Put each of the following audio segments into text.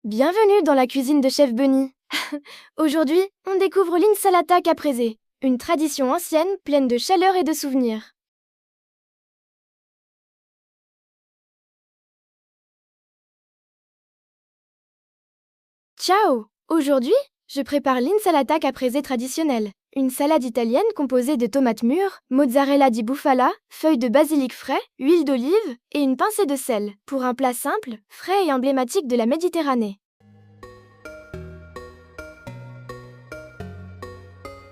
Bienvenue dans la cuisine de Chef Bunny. Aujourd'hui, on découvre l'insalata caprese, une tradition ancienne pleine de chaleur et de souvenirs. Ciao! Aujourd'hui, je prépare l'insalata caprese traditionnelle, une salade italienne composée de tomates mûres, mozzarella di bufala, feuilles de basilic frais, huile d'olive et une pincée de sel, pour un plat simple, frais et emblématique de la Méditerranée.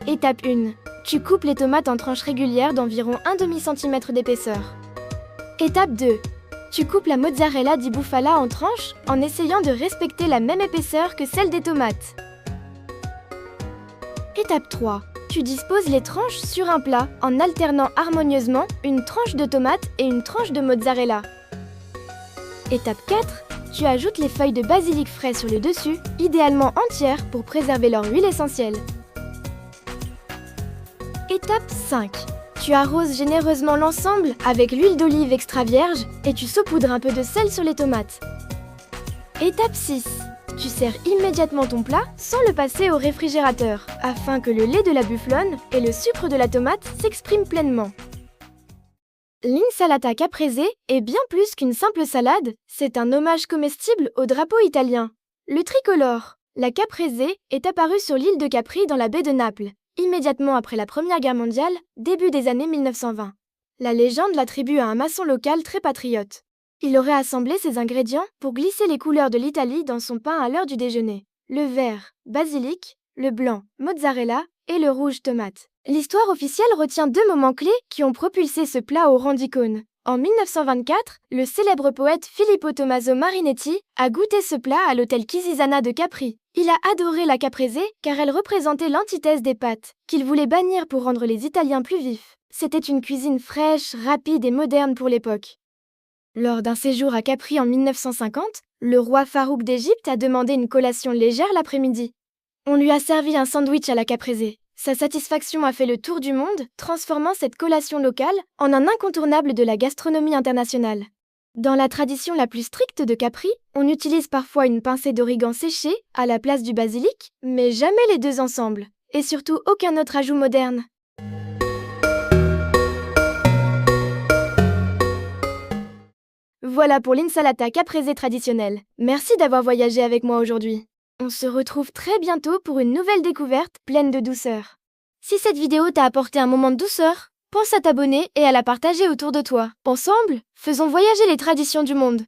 Étape 1. Tu coupes les tomates en tranches régulières d'environ 1 demi-centimètre d'épaisseur. Étape 2. Tu coupes la mozzarella di bufala en tranches en essayant de respecter la même épaisseur que celle des tomates. Étape 3. Tu disposes les tranches sur un plat en alternant harmonieusement une tranche de tomate et une tranche de mozzarella. Étape 4. Tu ajoutes les feuilles de basilic frais sur le dessus, idéalement entières pour préserver leur huile essentielle. Étape 5. Tu arroses généreusement l'ensemble avec l'huile d'olive extra vierge et tu saupoudres un peu de sel sur les tomates. Étape 6. Tu sers immédiatement ton plat sans le passer au réfrigérateur, afin que le lait de la bufflone et le sucre de la tomate s'expriment pleinement. L'insalata caprese est bien plus qu'une simple salade, c'est un hommage comestible au drapeau italien. Le tricolore, la caprese, est apparue sur l'île de Capri dans la baie de Naples, immédiatement après la Première Guerre mondiale, début des années 1920. La légende l'attribue à un maçon local très patriote. Il aurait assemblé ses ingrédients pour glisser les couleurs de l'Italie dans son pain à l'heure du déjeuner. Le vert, basilic, le blanc, mozzarella et le rouge, tomate. L'histoire officielle retient deux moments clés qui ont propulsé ce plat au rang d'icône. En 1924, le célèbre poète Filippo Tommaso Marinetti a goûté ce plat à l'hôtel Kisisana de Capri. Il a adoré la caprese car elle représentait l'antithèse des pâtes, qu'il voulait bannir pour rendre les Italiens plus vifs. C'était une cuisine fraîche, rapide et moderne pour l'époque. Lors d'un séjour à Capri en 1950, le roi Farouk d'Égypte a demandé une collation légère l'après-midi. On lui a servi un sandwich à la caprese. Sa satisfaction a fait le tour du monde, transformant cette collation locale en un incontournable de la gastronomie internationale. Dans la tradition la plus stricte de Capri, on utilise parfois une pincée d'origan séché à la place du basilic, mais jamais les deux ensemble, et surtout aucun autre ajout moderne. Voilà pour l'insalata caprese traditionnelle. Merci d'avoir voyagé avec moi aujourd'hui. On se retrouve très bientôt pour une nouvelle découverte pleine de douceur. Si cette vidéo t'a apporté un moment de douceur, pense à t'abonner et à la partager autour de toi. Ensemble, faisons voyager les traditions du monde.